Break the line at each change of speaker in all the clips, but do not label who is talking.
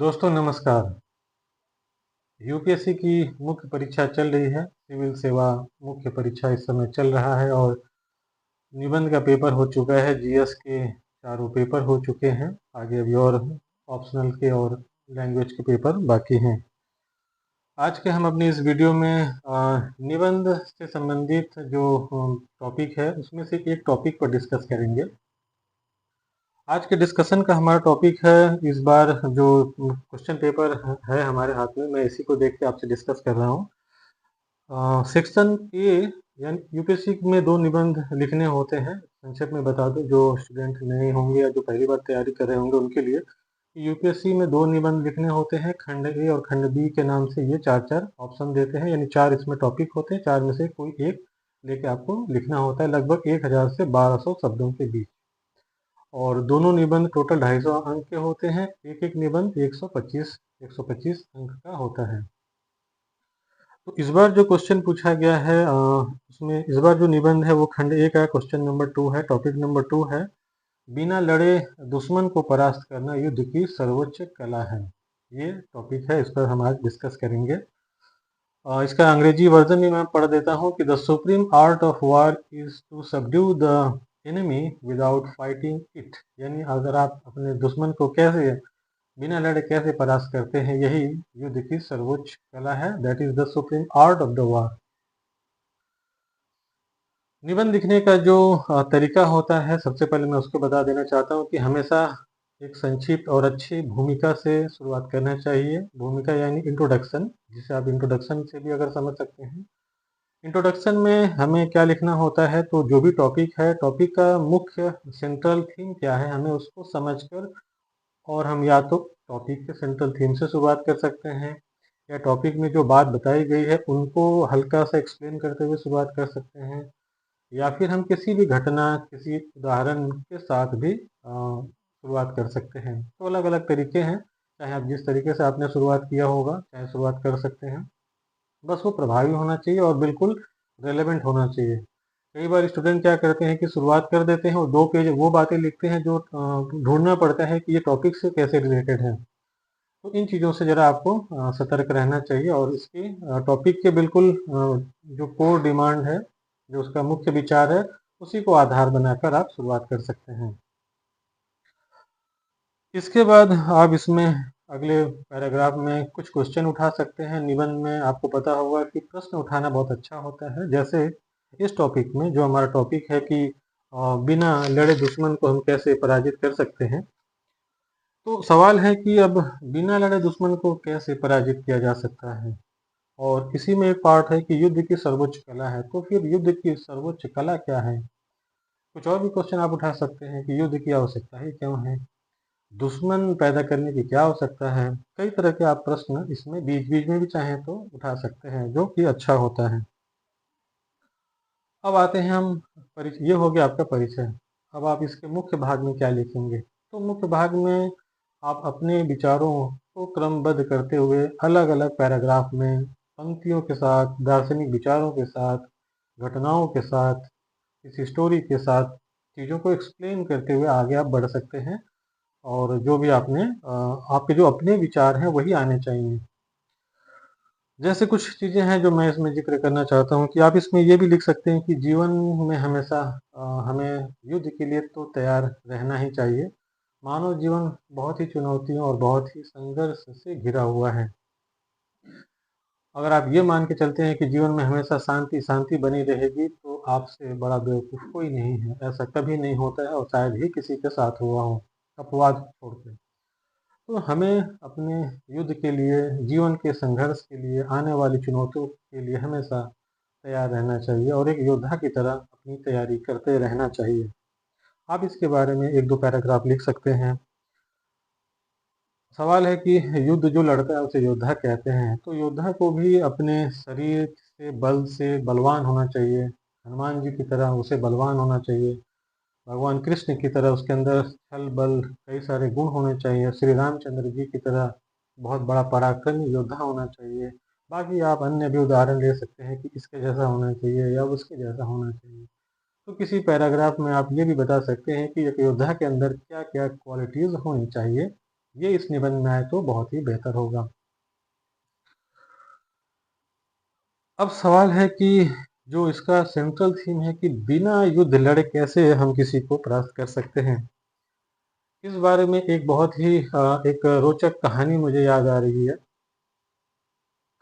दोस्तों नमस्कार। यूपीएससी की मुख्य परीक्षा चल रही है। सिविल सेवा मुख्य परीक्षा इस समय चल रहा है और निबंध का पेपर हो चुका है। जीएस के चारों पेपर हो चुके हैं। आगे अभी और ऑप्शनल के और लैंग्वेज के पेपर बाकी हैं। आज के हम अपनी इस वीडियो में निबंध से संबंधित जो टॉपिक है उसमें से एक टॉपिक पर डिस्कस करेंगे। आज के डिस्कशन का हमारा टॉपिक है, इस बार जो क्वेश्चन पेपर है हमारे हाथ में, मैं इसी को देख के आपसे डिस्कस कर रहा हूँ। सेक्शन ए यानी यूपीएससी में दो निबंध लिखने होते हैं। संक्षेप में बता दूं, जो स्टूडेंट नए होंगे या जो पहली बार तैयारी कर रहे होंगे उनके लिए, यूपीएससी में दो निबंध लिखने होते हैं। खंड ए और खंड बी के नाम से ये चार चार ऑप्शन देते हैं, यानी चार इसमें टॉपिक होते हैं। चार में से कोई एक लेके आपको लिखना होता है, लगभग 1000 से 1200 शब्दों के बीच। और दोनों निबंध टोटल 250 अंक के होते हैं। एक एक निबंध 125 अंक का होता है। तो इस बार जो क्वेश्चन पूछा गया है उसमें इस बार जो निबंध है वो खंड ए का क्वेश्चन नंबर 2 है। टॉपिक नंबर 2 है, बिना लड़े दुश्मन को परास्त करना युद्ध की सर्वोच्च कला है। ये टॉपिक है, इस पर हम आज डिस्कस करेंगे। इसका अंग्रेजी वर्जन भी मैं पढ़ देता हूँ कि the supreme art of war is to subdue the enemy without fighting it. यानी अगर आप अपने दुश्मन को कैसे बिना लड़े कैसे परास्त करते हैं, यही युद्ध की सर्वोच्च कला है। That is the supreme art of the war. निबंध लिखने का जो तरीका होता है, सबसे पहले मैं उसको बता देना चाहता हूँ कि हमेशा एक संक्षिप्त और अच्छी भूमिका से शुरुआत करना चाहिए। भूमिका यानी इंट्रोडक्शन, जिसे आप इंट्रोडक्शन से भी अगर समझ सकते हैं। इंट्रोडक्शन में हमें क्या लिखना होता है, तो जो भी टॉपिक है, टॉपिक का मुख्य सेंट्रल थीम क्या है, हमें उसको समझकर, और हम या तो टॉपिक के सेंट्रल थीम से शुरुआत कर सकते हैं, या टॉपिक में जो बात बताई गई है उनको हल्का सा एक्सप्लेन करते हुए शुरुआत कर सकते हैं, या फिर हम किसी भी घटना, किसी उदाहरण के साथ भी शुरुआत कर सकते हैं। तो अलग अलग तरीके हैं, चाहे आप जिस तरीके से आपने शुरुआत किया होगा चाहे शुरुआत कर सकते हैं। बस वो प्रभावी होना चाहिए और बिल्कुल रेलेवेंट होना चाहिए। कई बार स्टूडेंट क्या करते हैं कि शुरुआत कर देते हैं और 2 पेज वो बातें लिखते हैं जो ढूंढना पड़ता है कि ये टॉपिक से कैसे रिलेटेड है। तो इन चीज़ों से ज़रा आपको सतर्क रहना चाहिए और इसकी टॉपिक के बिल्कुल जो कोर डिमांड है, जो उसका मुख्य विचार है, उसी को आधार बनाकर आप शुरुआत कर सकते हैं। इसके बाद आप इसमें अगले पैराग्राफ में कुछ क्वेश्चन उठा सकते हैं। निबंध में आपको पता होगा कि प्रश्न उठाना बहुत अच्छा होता है। जैसे इस टॉपिक में जो हमारा टॉपिक है कि बिना लड़े दुश्मन को हम कैसे पराजित कर सकते हैं, तो सवाल है कि अब बिना लड़े दुश्मन को कैसे पराजित किया जा सकता है। और इसी में एक पार्ट है कि युद्ध की सर्वोच्च कला है। तो फिर युद्ध की सर्वोच्च कला क्या है? कुछ और भी क्वेश्चन आप उठा सकते हैं कि युद्ध की आवश्यकता ही क्यों है, दुश्मन पैदा करने की क्या आवश्यकता है। कई तरह के आप प्रश्न इसमें बीच बीच में भी चाहें तो उठा सकते हैं, जो कि अच्छा होता है। अब आते हैं हम परिचय। ये हो गया आपका परिचय। अब आप इसके मुख्य भाग में क्या लिखेंगे, तो मुख्य भाग में आप अपने विचारों को क्रमबद्ध करते हुए अलग अलग पैराग्राफ में पंक्तियों के साथ, दार्शनिक विचारों के साथ, घटनाओं के साथ, किसी स्टोरी के साथ चीज़ों को एक्सप्लेन करते हुए आगे आप बढ़ सकते हैं। और जो भी आपने आपके जो अपने विचार हैं वही आने चाहिए। जैसे कुछ चीज़ें हैं जो मैं इसमें जिक्र करना चाहता हूँ कि आप इसमें ये भी लिख सकते हैं कि जीवन में हमेशा हमें युद्ध के लिए तो तैयार रहना ही चाहिए। मानव जीवन बहुत ही चुनौतियों और बहुत ही संघर्ष से घिरा हुआ है। अगर आप ये मान के चलते हैं कि जीवन में हमेशा शांति शांति बनी रहेगी, तो आपसे बड़ा बेवकूफ़ कोई नहीं है। ऐसा कभी नहीं होता है और शायद ही किसी के साथ हुआ हो, अपवाद छोड़ के। तो हमें अपने युद्ध के लिए, जीवन के संघर्ष के लिए, आने वाली चुनौतियों के लिए हमेशा तैयार रहना चाहिए और एक योद्धा की तरह अपनी तैयारी करते रहना चाहिए। आप इसके बारे में 1-2 पैराग्राफ लिख सकते हैं। सवाल है कि युद्ध जो लड़ता है उसे योद्धा कहते हैं, तो योद्धा को भी अपने शरीर से, बल से बलवान होना चाहिए। हनुमान जी की तरह उसे बलवान होना चाहिए। भगवान कृष्ण की तरह उसके अंदर छल बल कई सारे गुण होने चाहिए। श्री रामचंद्र जी की तरह बहुत बड़ा पराक्रमी योद्धा होना चाहिए। बाकी आप अन्य भी उदाहरण ले सकते हैं कि इसके जैसा होना चाहिए या उसके जैसा होना चाहिए। तो किसी पैराग्राफ में आप ये भी बता सकते हैं कि एक योद्धा के अंदर क्या क्या क्वालिटीज़ होनी चाहिए, ये इस निबंध में आए तो बहुत ही बेहतर होगा। अब सवाल है कि जो इसका सेंट्रल थीम है कि बिना युद्ध लड़े कैसे हम किसी को परास्त कर सकते हैं, इस बारे में एक बहुत ही एक रोचक कहानी मुझे याद आ रही है।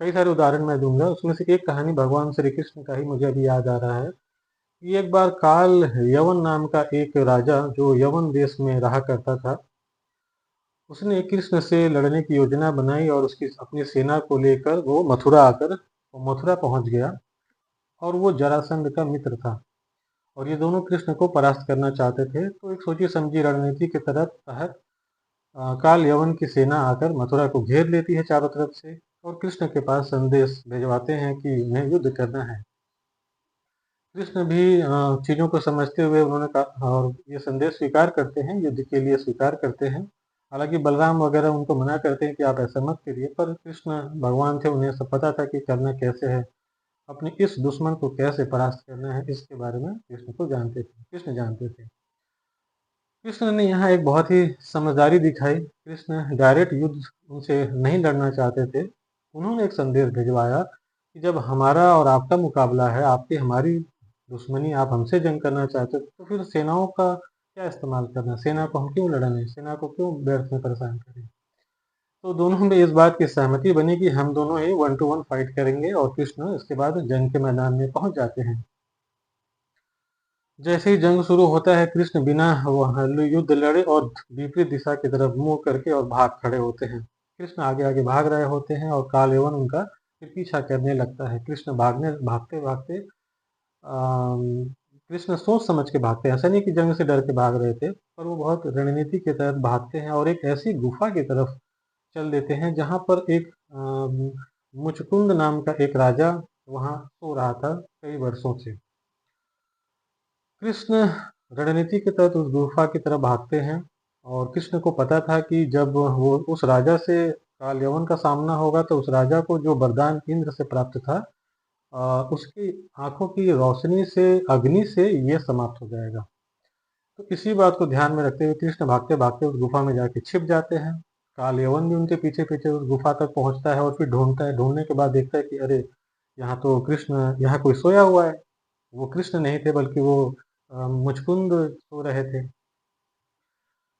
कई सारे उदाहरण मैं दूंगा, उसमें से एक कहानी भगवान श्री कृष्ण का ही मुझे अभी याद आ रहा है कि एक बार काल यवन नाम का एक राजा जो यवन देश में रहा करता था, उसने कृष्ण से लड़ने की योजना बनाई और उसकी अपनी सेना को लेकर वो मथुरा आकर वो मथुरा पहुंच गया। और वो जरासंध का मित्र था और ये दोनों कृष्ण को परास्त करना चाहते थे। तो एक सोची समझी रणनीति के तहत काल यवन की सेना आकर मथुरा को घेर लेती है चारों तरफ से और कृष्ण के पास संदेश भिजवाते हैं कि उन्हें युद्ध करना है। कृष्ण भी चीजों को समझते हुए उन्होंने कहा और ये संदेश स्वीकार करते हैं, युद्ध के लिए स्वीकार करते हैं। हालांकि बलराम वगैरह उनको मना करते हैं कि आप ऐसा मत करिए, पर कृष्ण भगवान थे, उन्हें सब पता था कि करना कैसे है, अपने इस दुश्मन को कैसे परास्त करना है, इसके बारे में कृष्ण जानते थे। कृष्ण ने यहाँ एक बहुत ही समझदारी दिखाई। कृष्ण डायरेक्ट युद्ध उनसे नहीं लड़ना चाहते थे। उन्होंने एक संदेश भिजवाया कि जब हमारा और आपका मुकाबला है, आपकी हमारी दुश्मनी, आप हमसे जंग करना चाहते हो, तो फिर सेनाओं का क्या इस्तेमाल करना, सेना को हम क्यों लड़ने, सेना को क्यों व्यर्थ में परेशान करें। तो दोनों में इस बात की सहमति बनी कि हम दोनों ही 1 to 1 फाइट करेंगे और कृष्ण इसके बाद जंग के मैदान में पहुंच जाते हैं। जैसे ही जंग शुरू होता है, कृष्ण बिना युद्ध लड़े और विपरीत दिशा की तरफ मुंह करके और भाग खड़े होते हैं। कृष्ण आगे आगे भाग रहे होते हैं और कालयवन उनका फिर पीछा करने लगता है। कृष्ण भागने भागते भागते कृष्ण सोच समझ के भागते हैं, ऐसा नहीं कि जंग से डर के भाग रहे थे, पर वो बहुत रणनीति के तहत भागते हैं और एक ऐसी गुफा की तरफ चल देते हैं जहां पर एक मुचकुंद नाम का एक राजा वहां सो रहा था कई वर्षों से। कृष्ण रणनीति के तहत उस गुफा की तरफ भागते हैं और कृष्ण को पता था कि जब वो उस राजा से काल यवन का सामना होगा तो उस राजा को जो वरदान इंद्र से प्राप्त था, उसकी आंखों की रोशनी से, अग्नि से ये समाप्त हो जाएगा। तो इसी बात को ध्यान में रखते हुए कृष्ण भागते भागते उस गुफा में जाके छिप जाते हैं। काल यवन भी उनके पीछे पीछे उस गुफा तक पहुंचता है और फिर ढूंढता है, ढूंढने के बाद देखता है कि अरे, यहाँ तो कृष्ण, यहाँ कोई सोया हुआ है। वो कृष्ण नहीं थे, बल्कि वो मुचकुंद सो रहे थे।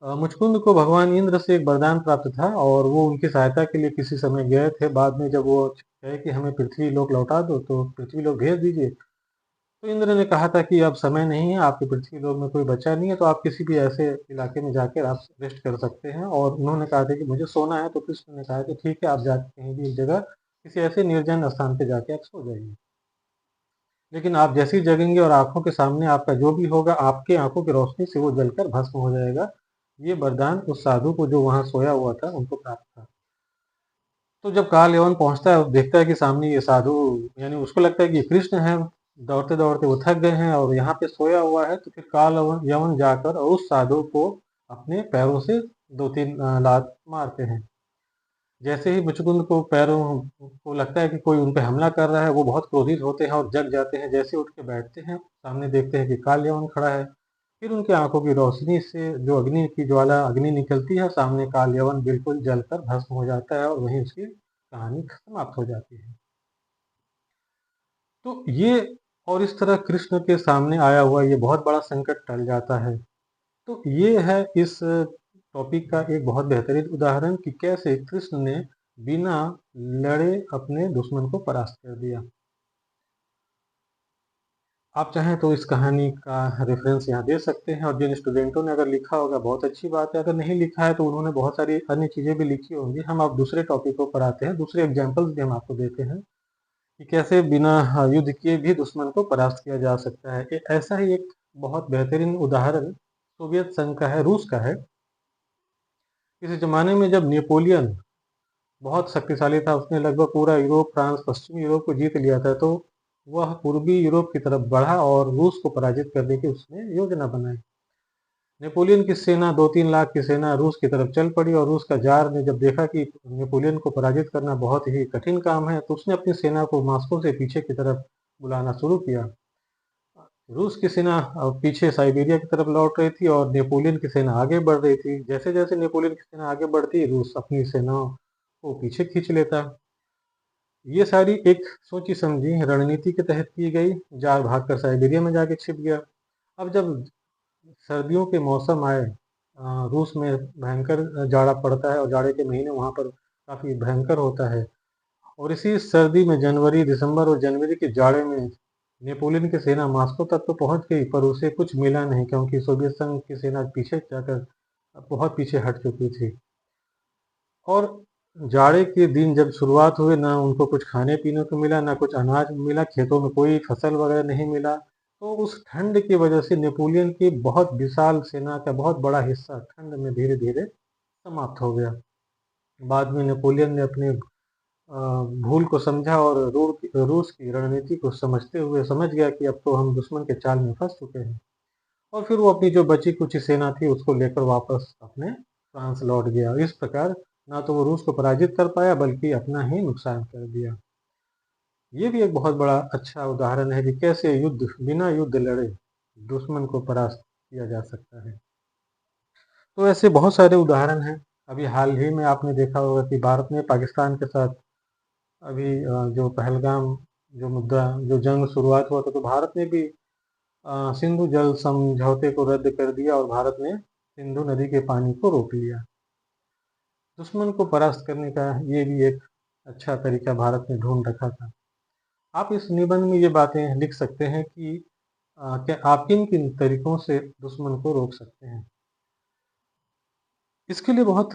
मुचकुंद को भगवान इंद्र से एक वरदान प्राप्त था और वो उनकी सहायता के लिए किसी समय गए थे। बाद में जब वो कहे कि हमें पृथ्वी लोक लौटा दो, तो पृथ्वी लोक भेज दीजिए, तो इंद्र ने कहा था कि अब समय नहीं है, आपके पृथ्वी लोक में कोई बच्चा नहीं है, तो आप किसी भी ऐसे इलाके में जाकर आप रेस्ट कर सकते हैं। और उन्होंने कहा था कि मुझे सोना है, तो कृष्ण ने कहा कि ठीक है, आप जाके कहीं भी एक जगह किसी ऐसे निर्जन स्थान पे जाके आप सो जाइए। लेकिन आप जैसे ही जगेंगे और आंखों के सामने आपका जो भी होगा, आपके आंखों की रोशनी से वो जलकर भस्म हो जाएगा। ये वरदान उस साधु को जो वहां सोया हुआ था उनको प्राप्त था। तो जब काल यवन पहुंचता है, देखता है कि सामने ये साधु, यानी उसको लगता है कि ये कृष्ण है। दौड़ते दौड़ते वो थक गए हैं और यहाँ पे सोया हुआ है, तो फिर काल यवन जाकर और उस साधु को अपने पैरों से 2-3 लात मारते हैं। जैसे ही मुचकुंद को पैरों को लगता है कि कोई उन पे हमला कर रहा है, वो बहुत क्रोधित होते हैं और जग जाते हैं। जैसे उठ के बैठते हैं, सामने देखते हैं कि काल यवन खड़ा है। फिर उनकी आंखों की रोशनी से जो अग्नि की ज्वाला, अग्नि निकलती है, सामने काल यवन बिल्कुल जलकर भस्म हो जाता है और वहीं उसकी कहानी समाप्त हो जाती है। तो ये, और इस तरह कृष्ण के सामने आया हुआ ये बहुत बड़ा संकट टल जाता है। तो ये है इस टॉपिक का एक बहुत बेहतरीन उदाहरण कि कैसे कृष्ण ने बिना लड़े अपने दुश्मन को परास्त कर दिया। आप चाहें तो इस कहानी का रेफरेंस यहाँ दे सकते हैं, और जिन स्टूडेंटों ने अगर लिखा होगा बहुत अच्छी बात है, अगर नहीं लिखा है तो उन्होंने बहुत सारी अन्य चीज़ें भी लिखी होंगी। हम अब दूसरे टॉपिकों पर आते हैं, दूसरे एग्जाम्पल्स भी हम आपको देते हैं कि कैसे बिना युद्ध किए भी दुश्मन को परास्त किया जा सकता है। ऐसा ही एक बहुत बेहतरीन उदाहरण सोवियत संघ का है, रूस का है। किसी ज़माने में जब नेपोलियन बहुत शक्तिशाली था, उसने लगभग पूरा यूरोप, फ्रांस, पश्चिमी यूरोप को जीत लिया था, तो वह पूर्वी यूरोप की तरफ बढ़ा और रूस को पराजित करने की उसने योजना बनाई। नेपोलियन की सेना, 2-3 लाख की सेना रूस की तरफ चल पड़ी और रूस का जार ने जब देखा कि नेपोलियन को पराजित करना बहुत ही कठिन काम है, तो उसने अपनी सेना को मॉस्को से पीछे की तरफ बुलाना शुरू किया। रूस की सेना पीछे साइबेरिया की तरफ लौट रही थी और नेपोलियन की सेना आगे बढ़ रही थी। जैसे जैसे नेपोलियन की सेना आगे बढ़ती, रूस अपनी सेनाओं को पीछे खींच लेता। ये सारी एक सोची समझी रणनीति के तहत की गई। जार भागकर साइबेरिया में जाके छिप गया। अब जब सर्दियों के मौसम आए, रूस में भयंकर जाड़ा पड़ता है और जाड़े के महीने वहाँ पर काफ़ी भयंकर होता है। और इसी सर्दी में जनवरी, दिसंबर और जनवरी के जाड़े में नेपोलियन की सेना मॉस्को तक तो पहुंच गई, पर उसे कुछ मिला नहीं, क्योंकि सोवियत संघ की सेना पीछे जाकर बहुत पीछे हट चुकी थी। और जाड़े के दिन जब शुरुआत हुए, ना उनको कुछ खाने पीने को मिला, ना कुछ अनाज मिला, खेतों में कोई फसल वगैरह नहीं मिला। तो उस ठंड की वजह से नेपोलियन की बहुत विशाल सेना का बहुत बड़ा हिस्सा ठंड में धीरे धीरे समाप्त हो गया। बाद में नेपोलियन ने अपने भूल को समझा और रूस की रणनीति को समझते हुए समझ गया कि अब तो हम दुश्मन के चाल में फंस चुके हैं। और फिर वो अपनी जो बची कुची सेना थी उसको लेकर वापस अपने फ्रांस लौट गया। इस प्रकार ना तो वो रूस को पराजित कर पाया, बल्कि अपना ही नुकसान कर दिया। ये भी एक बहुत बड़ा अच्छा उदाहरण है कि कैसे युद्ध बिना युद्ध लड़े दुश्मन को परास्त किया जा सकता है। तो ऐसे बहुत सारे उदाहरण हैं। अभी हाल ही में आपने देखा होगा कि भारत ने पाकिस्तान के साथ अभी जो पहलगाम जो मुद्दा जो जंग शुरुआत हुआ था, तो भारत ने भी सिंधु जल समझौते को रद्द कर दिया और भारत ने सिंधु नदी के पानी को रोक लिया। दुश्मन को परास्त करने का ये भी एक अच्छा तरीका भारत ने ढूंढ रखा था। आप इस निबंध में ये बातें लिख सकते हैं कि क्या आप किन किन तरीकों से दुश्मन को रोक सकते हैं। इसके लिए बहुत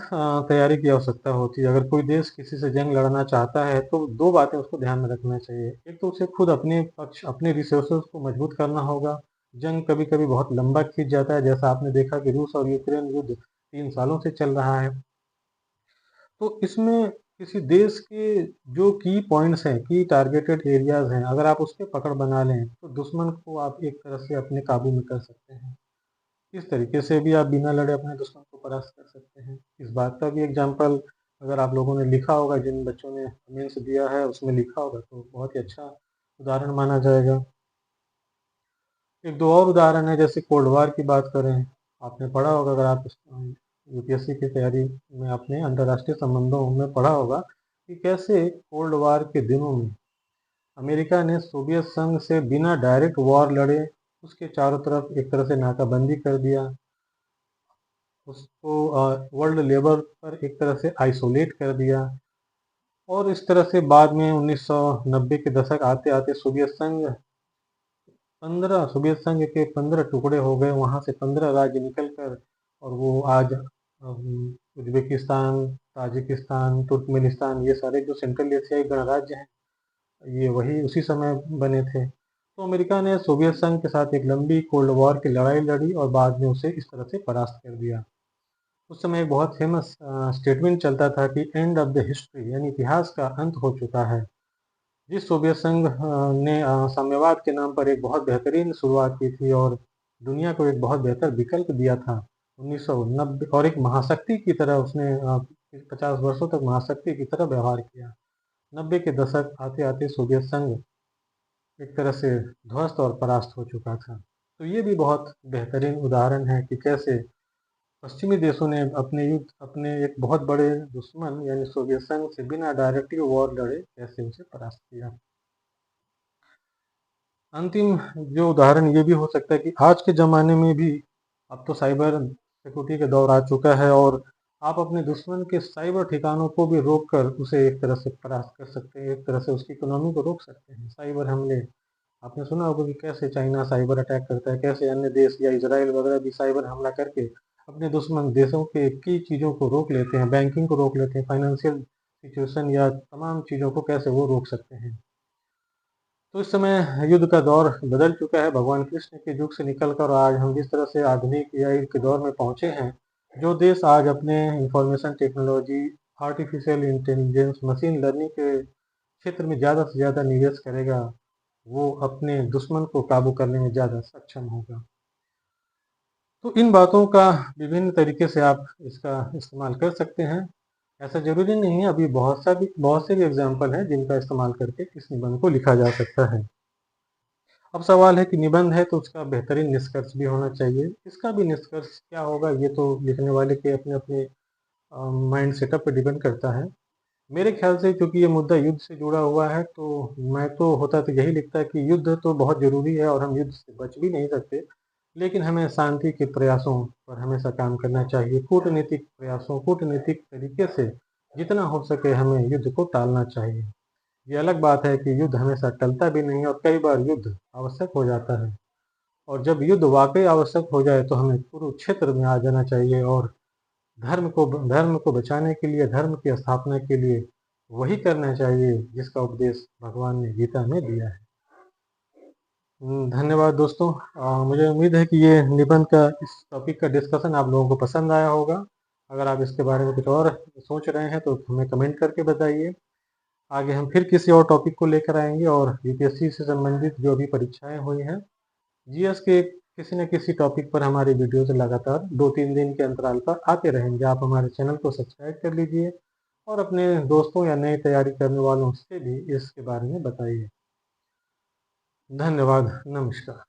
तैयारी की आवश्यकता होती है। अगर कोई देश किसी से जंग लड़ना चाहता है तो दो बातें उसको ध्यान में रखना चाहिए। एक तो उसे खुद अपने पक्ष अपने रिसोर्सेज को मजबूत करना होगा। जंग कभी कभी बहुत लंबा खींच जाता है, जैसा आपने देखा कि रूस और यूक्रेन युद्ध 3 सालों से चल रहा है। तो इसमें किसी देश के जो की पॉइंट्स हैं, की टारगेटेड एरियाज हैं, अगर आप उस पर पकड़ बना लें तो दुश्मन को आप एक तरह से अपने काबू में कर सकते हैं। इस तरीके से भी आप बिना लड़े अपने दुश्मन को परास्त कर सकते हैं। इस बात का भी एग्जाम्पल अगर आप लोगों ने लिखा होगा, जिन बच्चों ने मेंस दिया है उसमें लिखा होगा, तो बहुत ही अच्छा उदाहरण माना जाएगा। एक दो और उदाहरण है, जैसे कोल्ड वार की बात करें। आपने पढ़ा होगा, अगर आप यूपीएससी की तैयारी में आपने अंतर्राष्ट्रीय संबंधों में पढ़ा होगा कि कैसे कोल्ड वार के दिनों में अमेरिका ने सोवियत संघ से बिना डायरेक्ट वॉर लड़े उसके चारों तरफ एक तरह से नाकाबंदी कर दिया, उसको वर्ल्ड लेवल पर एक तरह से आइसोलेट कर दिया। और इस तरह से बाद में 1990 के दशक आते आते सोवियत संघ के 15 टुकड़े हो गए, वहाँ से 15 राज्य निकल कर, और वो आज उज्बेकिस्तान, ताजिकिस्तान, तुर्कमेनिस्तान, ये सारे जो सेंट्रल एशियाई गणराज्य हैं, ये वही उसी समय बने थे। तो अमेरिका ने सोवियत संघ के साथ एक लंबी कोल्ड वॉर की लड़ाई लड़ी और बाद में उसे इस तरह से परास्त कर दिया। उस समय एक बहुत फेमस स्टेटमेंट चलता था कि एंड ऑफ द हिस्ट्री, यानी इतिहास का अंत हो चुका है। जिस सोवियत संघ ने साम्यवाद के नाम पर एक बहुत बेहतरीन शुरुआत की थी और दुनिया को एक बहुत बेहतर विकल्प दिया था 1990, और एक महाशक्ति की तरह उसने 50 वर्षों तक महाशक्ति की तरह व्यवहार किया। 90 के दशक आते आते सोवियत संघ एक तरह से ध्वस्त और परास्त हो चुका था। तो ये भी बहुत बेहतरीन उदाहरण है कि कैसे पश्चिमी देशों ने अपने एक बहुत बड़े दुश्मन यानी सोवियत संघ से बिना डायरेक्टली वॉर लड़े कैसे उसे परास्त किया। अंतिम जो उदाहरण ये भी हो सकता है कि आज के ज़माने में भी अब तो साइबर सिक्योरिटी का दौर आ चुका है और आप अपने दुश्मन के साइबर ठिकानों को भी रोक कर उसे एक तरह से परास्त कर सकते हैं, एक तरह से उसकी इकोनॉमी को रोक सकते हैं। साइबर हमले आपने सुना होगा कि कैसे चाइना साइबर अटैक करता है, कैसे अन्य देश या इजराइल वगैरह भी साइबर हमला करके अपने दुश्मन देशों के की चीज़ों को रोक लेते हैं, बैंकिंग को रोक लेते हैं, फाइनेंशियल सिचुएशन या तमाम चीज़ों को कैसे वो रोक सकते हैं। तो इस समय युद्ध का दौर बदल चुका है। भगवान कृष्ण के युग से निकलकर आज हम जिस तरह से आधुनिक एआई के दौर में पहुंचे हैं, जो देश आज अपने information technology, artificial intelligence, machine learning के क्षेत्र में ज़्यादा से ज़्यादा निवेश करेगा, वो अपने दुश्मन को काबू करने में ज़्यादा सक्षम होगा। तो इन बातों का विभिन्न तरीके से आप इसका इस्तेमाल कर सकते हैं। ऐसा ज़रूरी नहीं है, अभी बहुत से भी एग्जाम्पल हैं जिनका इस्तेमाल करके इस निबंध को लिखा जा सकता है। अब सवाल है कि निबंध है तो उसका बेहतरीन निष्कर्ष भी होना चाहिए। इसका भी निष्कर्ष क्या होगा ये तो लिखने वाले के अपने अपने माइंड सेटअप पे डिपेंड करता है। मेरे ख्याल से क्योंकि ये मुद्दा युद्ध से जुड़ा हुआ है तो मैं तो होता तो यही लिखता कि युद्ध तो बहुत ज़रूरी है और हम युद्ध से बच भी नहीं सकते। लेकिन हमें शांति के प्रयासों पर हमेशा काम करना चाहिए। कूटनीतिक प्रयासों, कूटनीतिक तरीके से जितना हो सके हमें युद्ध को टालना चाहिए। ये अलग बात है कि युद्ध हमेशा टलता भी नहीं है और कई बार युद्ध आवश्यक हो जाता है। और जब युद्ध वाक़ई आवश्यक हो जाए तो हमें कुरुक्षेत्र में आ जाना चाहिए और धर्म को बचाने के लिए, धर्म की स्थापना के लिए वही करना चाहिए जिसका उपदेश भगवान ने गीता में दिया है। धन्यवाद दोस्तों। मुझे उम्मीद है कि ये निबंध का इस टॉपिक का डिस्कशन आप लोगों को पसंद आया होगा। अगर आप इसके बारे में कुछ और सोच रहे हैं तो हमें कमेंट करके बताइए। आगे हम फिर किसी और टॉपिक को लेकर आएंगे और यूपीएससी से संबंधित जो भी परीक्षाएं हुई हैं, जीएस के किसी न किसी टॉपिक पर हमारी वीडियोस लगातार 2-3 दिन के अंतराल पर आते रहेंगे। आप हमारे चैनल को सब्सक्राइब कर लीजिए और अपने दोस्तों या नई तैयारी करने वालों से भी इसके बारे में बताइए। धन्यवाद। नमस्कार।